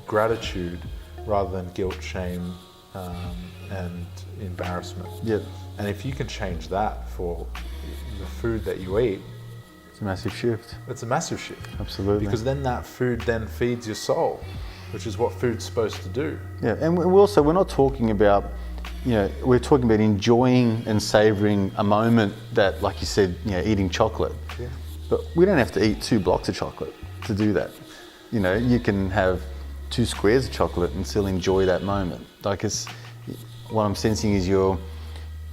gratitude rather than guilt, shame, and embarrassment. Yeah. And if you can change that for the food that you eat, It's a massive shift. it's a massive shift. Absolutely. Because then that food then feeds your soul, which is what food's supposed to do. Yeah, and we're not talking about, we're talking about enjoying and savouring a moment that, like you said, eating chocolate. Yeah. But we don't have to eat 2 blocks of chocolate to do that. You can have 2 squares of chocolate and still enjoy that moment. Like, what I'm sensing is you're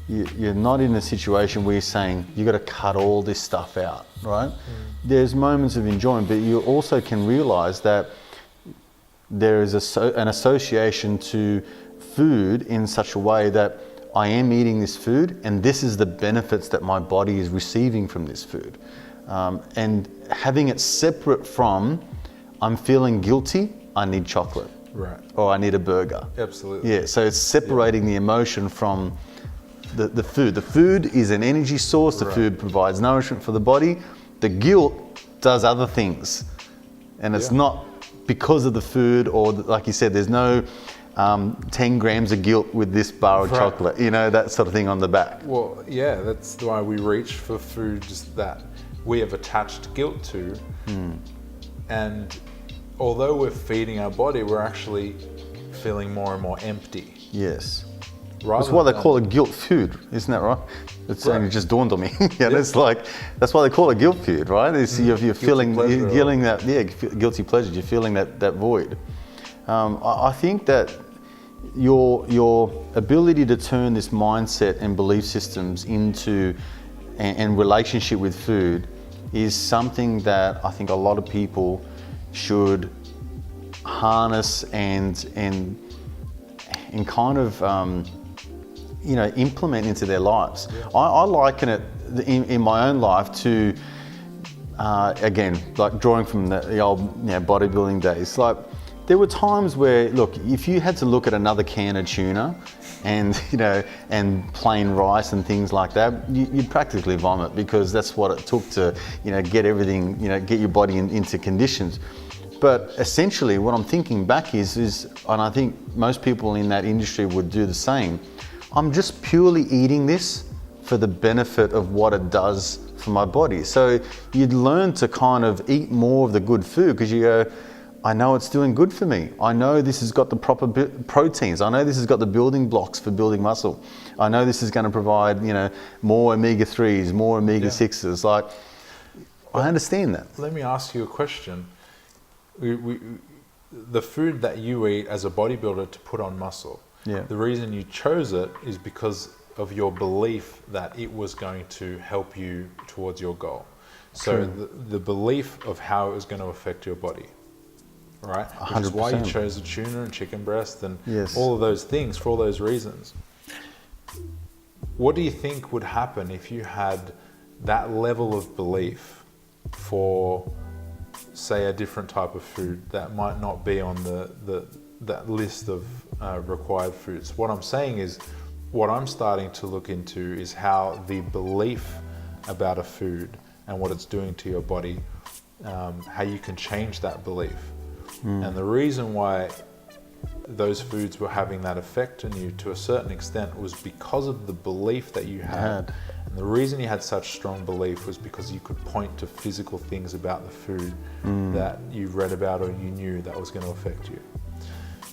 not in a situation where you're saying you got to cut all this stuff out, right? There's moments of enjoyment, but you also can realise that there is an association to food in such a way that I am eating this food and this is the benefits that my body is receiving from this food. And having it separate from, I'm feeling guilty, I need chocolate. Right. Or I need a burger. Absolutely. Yeah, so it's separating the emotion from the food. The food is an energy source, the food provides nourishment for the body. The guilt does other things. And it's not because of the food, or like you said, there's no 10 grams of guilt with this bar of chocolate, that sort of thing on the back. Well, yeah, that's why we reach for foods that we have attached guilt to. And although we're feeding our body, we're actually feeling more and more empty. Yes. That's why they call it guilt food, isn't that right? It's only just dawned on me. It's like, that's why they call it guilt food, right? It's, you're feeling that, guilty pleasure. You're feeling that void. I think that your ability to turn this mindset and belief systems into and relationship with food is something that I think a lot of people should harness and kind of implement into their lives. I liken it in my own life to again, like drawing from the old bodybuilding days. Like, there were times where, look, if you had to look at another can of tuna and and plain rice and things like that, you'd practically vomit, because that's what it took to get everything, get your body into conditions. But essentially what I'm thinking back is, and I think most people in that industry would do the same, I'm just purely eating this for the benefit of what it does for my body. So you'd learn to kind of eat more of the good food because you go, I know it's doing good for me. I know this has got the proper proteins. I know this has got the building blocks for building muscle. I know this is going to provide, more omega-3s, more omega-6s. Like, I understand that. Let me ask you a question. The food that you eat as a bodybuilder to put on muscle, the reason you chose it is because of your belief that it was going to help you towards your goal. So the belief of how it was going to affect your body. Right? 100%. Which is why you chose the tuna and chicken breast and all of those things for all those reasons. What do you think would happen if you had that level of belief for, say, a different type of food that might not be on that list of required foods? What I'm saying is, what I'm starting to look into is how the belief about a food and what it's doing to your body, how you can change that belief. And the reason why those foods were having that effect on you to a certain extent was because of the belief that you had. And the reason you had such strong belief was because you could point to physical things about the food that you read about or you knew that was going to affect you.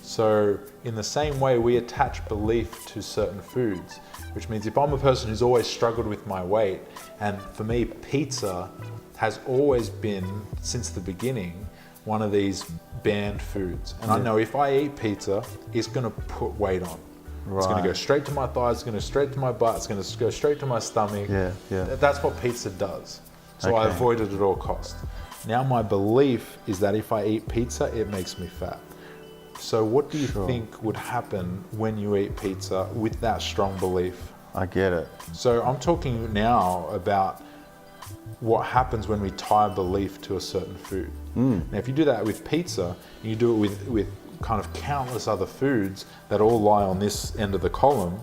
So in the same way, we attach belief to certain foods, which means if I'm a person who's always struggled with my weight, and for me, pizza has always been, since the beginning, one of these banned foods. And I know if I eat pizza, it's going to put weight on. It's going to go straight to my thighs, it's going to go straight to my butt, it's going to go straight to my stomach. That's what pizza does. So I avoid it at all costs. Now my belief is that if I eat pizza, it makes me fat. So what do you think would happen when you eat pizza with that strong belief? I get it. So I'm talking now about what happens when we tie belief to a certain food. Now, if you do that with pizza, you do it with kind of countless other foods that all lie on this end of the column.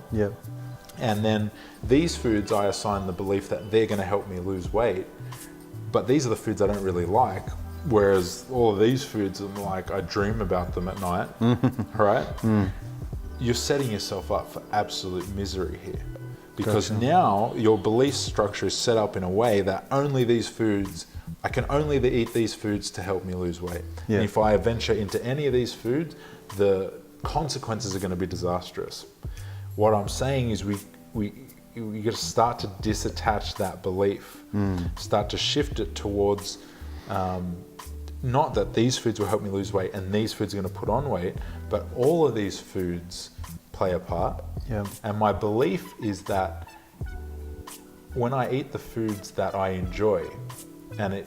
And then these foods, I assign the belief that they're going to help me lose weight. But these are the foods I don't really like. Whereas all of these foods, I'm like, I dream about them at night, right? You're setting yourself up for absolute misery here. Because now your belief structure is set up in a way that only these foods, I can only eat these foods to help me lose weight. And if I venture into any of these foods, the consequences are going to be disastrous. What I'm saying is we got to start to disattach that belief, start to shift it towards not that these foods will help me lose weight and these foods are going to put on weight, but all of these foods play a part. And my belief is that when I eat the foods that I enjoy, and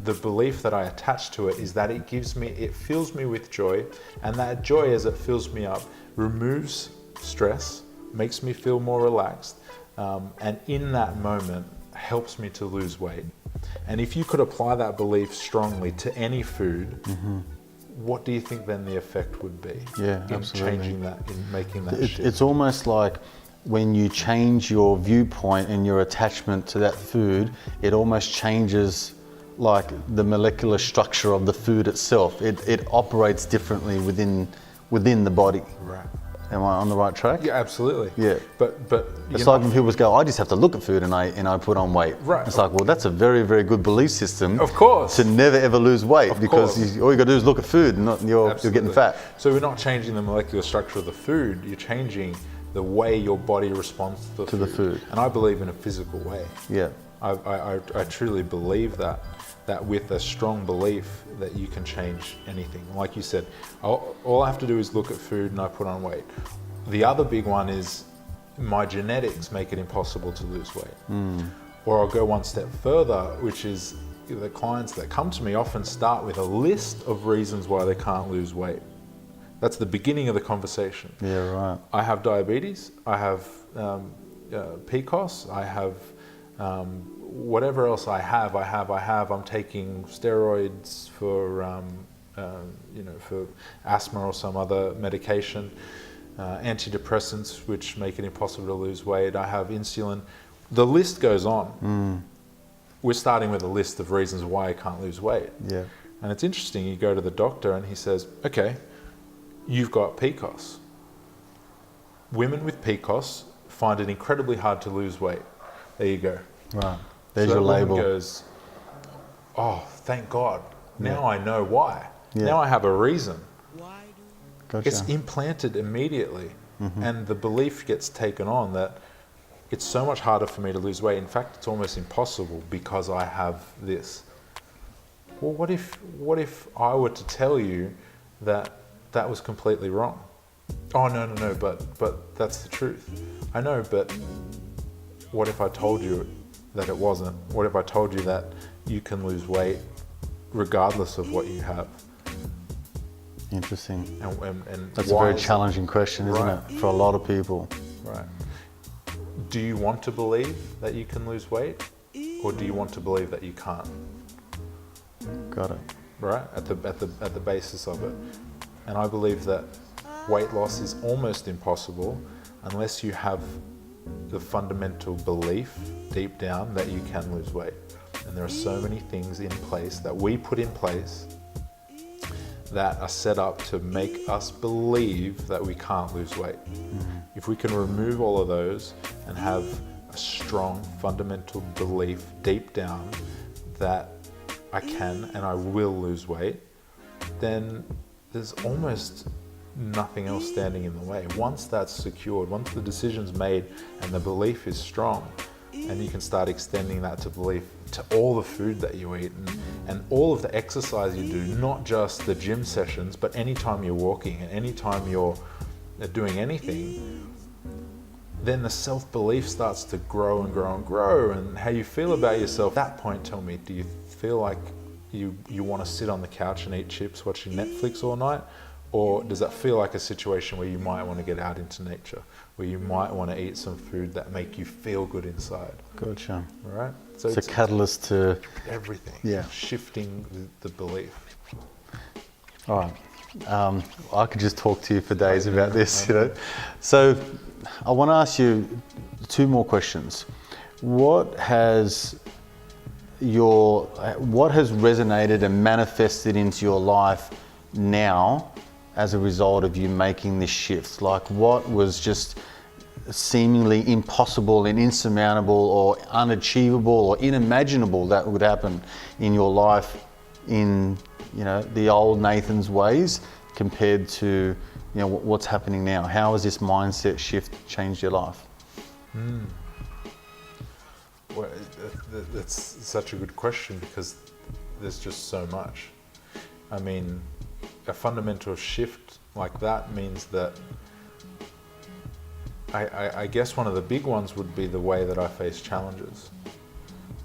the belief that I attach to it is that it fills me with joy, and that joy, as it fills me up, removes stress, makes me feel more relaxed, and in that moment helps me to lose weight. And if you could apply that belief strongly to any food, what do you think then the effect would be in changing that, in making that shift? It's almost like when you change your viewpoint and your attachment to that food, it almost changes like the molecular structure of the food itself. It operates differently within the body. Right. Am I on the right track? Yeah, absolutely. Yeah. But it's like when people go, I just have to look at food and I put on weight. Right. It's like, well, that's a very, very good belief system. Of course. To never ever lose weight, because all you got to do is look at food and you're getting fat. So we're not changing the molecular structure of the food, you're changing the way your body responds to the food. And I believe in a physical way. Yeah. I truly believe that with a strong belief that you can change anything. Like you said, all I have to do is look at food and I put on weight. The other big one is my genetics make it impossible to lose weight. Or I'll go one step further, which is the clients that come to me often start with a list of reasons why they can't lose weight. That's the beginning of the conversation. Yeah, right. I have diabetes, I have PCOS, I have whatever else I have. I'm taking steroids for for asthma or some other medication, antidepressants which make it impossible to lose weight. I have insulin. The list goes on. we're starting with a list of reasons why I can't lose weight. Yeah. And it's interesting, you go to the doctor and he says, okay, you've got PCOS. Women with PCOS find it incredibly hard to lose weight. There you go. Right. There's So your that woman label. goes, oh, thank God. Now I know why. Yeah. Now I have a reason. Gotcha. It's implanted immediately. And the belief gets taken on that it's so much harder for me to lose weight. In fact, it's almost impossible because I have this. Well, what if I were to tell you that that was completely wrong? Oh, no, but that's the truth. I know, but what if I told you that it wasn't? What if I told you that you can lose weight regardless of what you have? Interesting. And That's a why very is it- challenging question, isn't Right. it, for a lot of people? Right. Do you want to believe that you can lose weight, or do you want to believe that you can't? Got it. Right, at the basis of it. And I believe that weight loss is almost impossible unless you have the fundamental belief deep down that you can lose weight. And there are so many things in place that we put in place that are set up to make us believe that we can't lose weight. If we can remove all of those and have a strong fundamental belief deep down that I can and I will lose weight, then there's almost nothing else standing in the way. Once that's secured, once the decision's made and the belief is strong, and you can start extending that to belief to all the food that you eat and all of the exercise you do, not just the gym sessions, but anytime you're walking and anytime you're doing anything, then the self-belief starts to grow and grow and grow. And how you feel about yourself, at that point, tell me, do you feel like you want to sit on the couch and eat chips watching Netflix all night? Or does that feel like a situation where you might want to get out into nature, where you might want to eat some food that make you feel good inside, Gotcha. right? So It's a catalyst to... everything, Yeah. shifting the belief. All right. I could just talk to you for days about this, you know. So I want to ask you two more questions. What has resonated and manifested into your life now as a result of you making this shift? Like, what was just seemingly impossible and insurmountable or unachievable or unimaginable that would happen in your life in, you know, the old Nathan's ways compared to, you know, what's happening now? How has this mindset shift changed your life? Well, that's such a good question because there's just so much. I mean, a fundamental shift like that means that I guess one of the big ones would be the way that I face challenges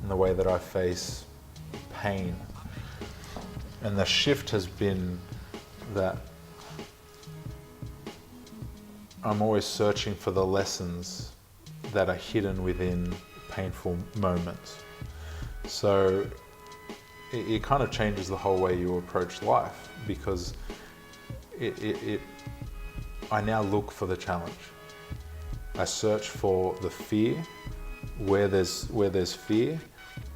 and the way that I face pain. And the shift has been that I'm always searching for the lessons that are hidden within painful moments. So it kind of changes the whole way you approach life because I now look for the challenge. I search for the fear, where there's fear,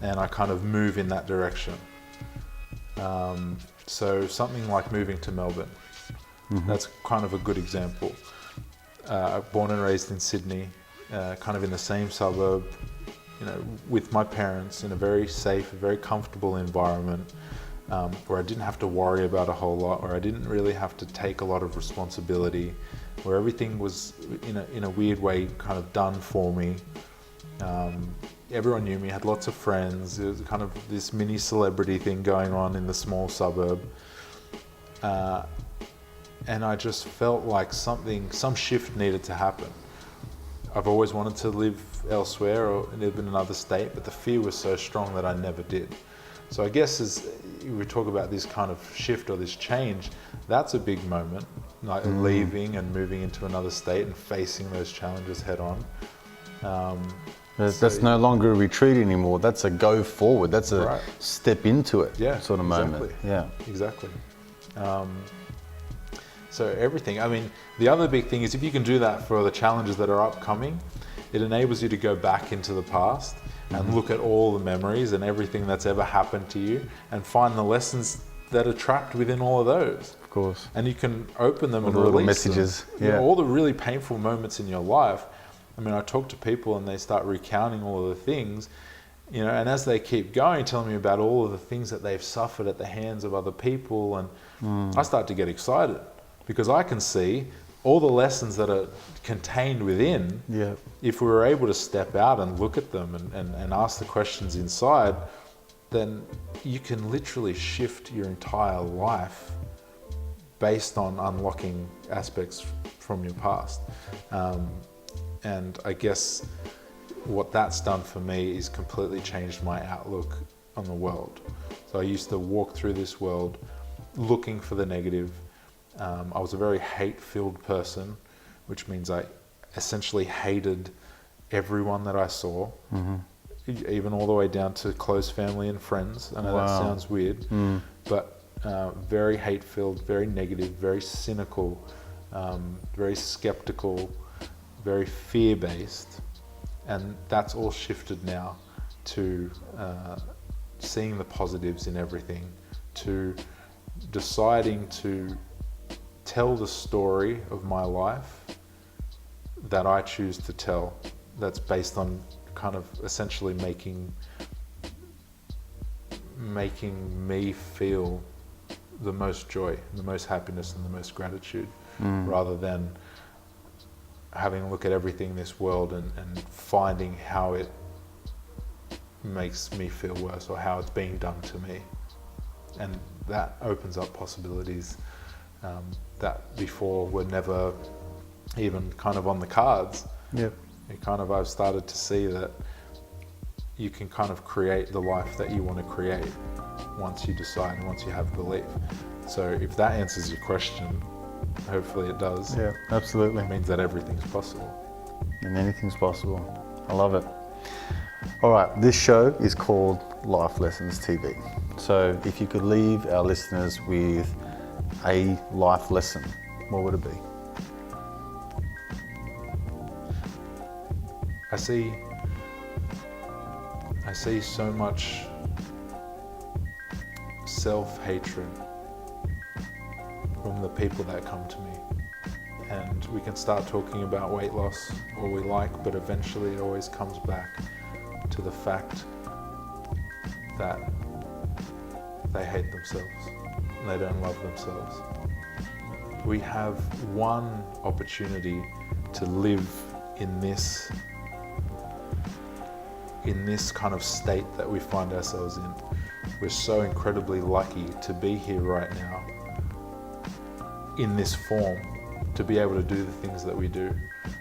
and I kind of move in that direction. So something like moving to Melbourne, that's kind of a good example. Born and raised in Sydney, kind of in the same suburb, you know, with my parents in a very safe, very comfortable environment, where I didn't have to worry about a whole lot, where I didn't really have to take a lot of responsibility, where everything was in a weird way kind of done for me. Everyone knew me, had lots of friends. It was kind of this mini celebrity thing going on in the small suburb. And I just felt like some shift needed to happen. I've always wanted to live elsewhere or live in another state, but the fear was so strong that I never did. So I guess as we talk about this kind of shift or this change, that's a big moment, like leaving and moving into another state and facing those challenges head on. That's no longer a retreat anymore. That's a go forward. That's a Right. step into it sort of exactly. moment. Yeah. Exactly. So everything, I mean, the other big thing is if you can do that for the challenges that are upcoming, it enables you to go back into the past and look at all the memories and everything that's ever happened to you and find the lessons that are trapped within all of those. Of course. And you can open them All and the little release messages. them. Yeah. All the really painful moments in your life. I mean, I talk to people and they start recounting all of the things, you know, and as they keep going, telling me about all of the things that they've suffered at the hands of other people, and I start to get excited because I can see all the lessons that are contained within. Yeah. If we were able to step out and look at them and ask the questions inside, then you can literally shift your entire life based on unlocking aspects from your past. And I guess what that's done for me is completely changed my outlook on the world. So I used to walk through this world looking for the negative. I was a very hate-filled person, which means I essentially hated everyone that I saw, even all the way down to close family and friends. I know that sounds weird, but very hate-filled, very negative, very cynical, very skeptical, very fear-based. And that's all shifted now to seeing the positives in everything, to deciding to tell the story of my life that I choose to tell, that's based on kind of essentially making me feel the most joy, the most happiness, and the most gratitude, rather than having a look at everything in this world and finding how it makes me feel worse or how it's being done to me. And that opens up possibilities that before were never even kind of on the cards. Yep. I've started to see that you can kind of create the life that you want to create once you decide and once you have belief. So if that answers your question, hopefully it does. Yeah, absolutely. It means that everything's possible. And anything's possible. I love it. All right, this show is called Life Lessons TV. So if you could leave our listeners with a life lesson, what would it be? I see so much self-hatred from the people that come to me. And we can start talking about weight loss all we like, but eventually it always comes back to the fact that they hate themselves and they don't love themselves. We have one opportunity to live in this kind of state that we find ourselves in. We're so incredibly lucky to be here right now in this form, to be able to do the things that we do.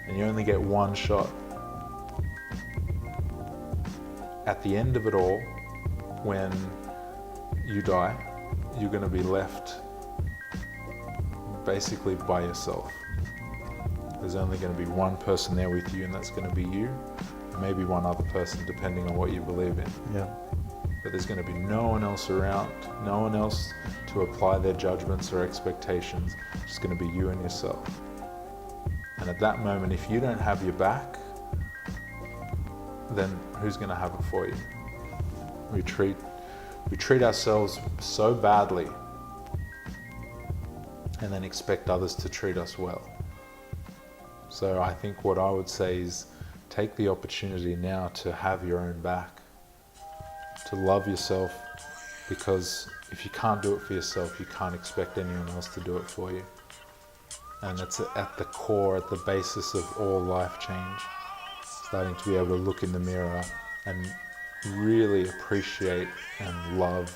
And you only get one shot. At the end of it all, when you die, you're going to be left basically by yourself. There's only going to be one person there with you, and that's going to be you. Maybe one other person, depending on what you believe in. Yeah. But there's going to be no one else around, no one else to apply their judgments or expectations. It's just going to be you and yourself. And at that moment, if you don't have your back, then who's going to have it for you? We treat ourselves so badly and then expect others to treat us well. So I think what I would say is take the opportunity now to have your own back, to love yourself, because if you can't do it for yourself, you can't expect anyone else to do it for you. And it's at the core, at the basis of all life change, starting to be able to look in the mirror and really appreciate and love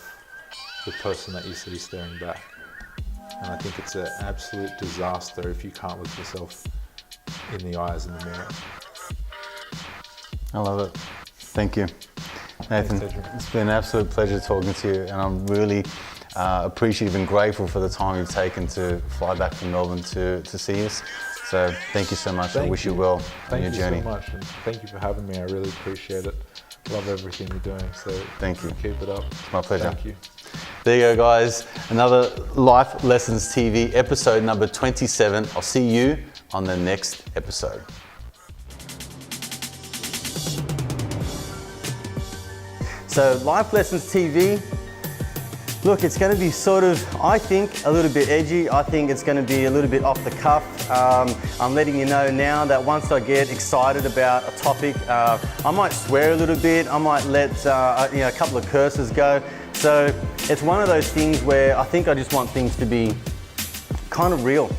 the person that you see staring back. And I think it's an absolute disaster if you can't look yourself in the eyes in the mirror. I love it. Thank you, Nathan. Thanks, Adrian. It's been an absolute pleasure talking to you, and I'm really appreciative and grateful for the time you've taken to fly back from Melbourne to see us. So thank you so much. I wish you well on your journey. Thank you so much, and thank you for having me. I really appreciate it. Love everything you're doing, so Thank you. keep it up. It's my pleasure. Thank you. There you go, guys. Another Life Lessons TV episode number 27. I'll see you on the next episode. So Life Lessons TV, look, it's going to be sort of, I think, a little bit edgy. I think it's going to be a little bit off the cuff. I'm letting you know now that once I get excited about a topic, I might swear a little bit. I might let a couple of curses go. So it's one of those things where I think I just want things to be kind of real.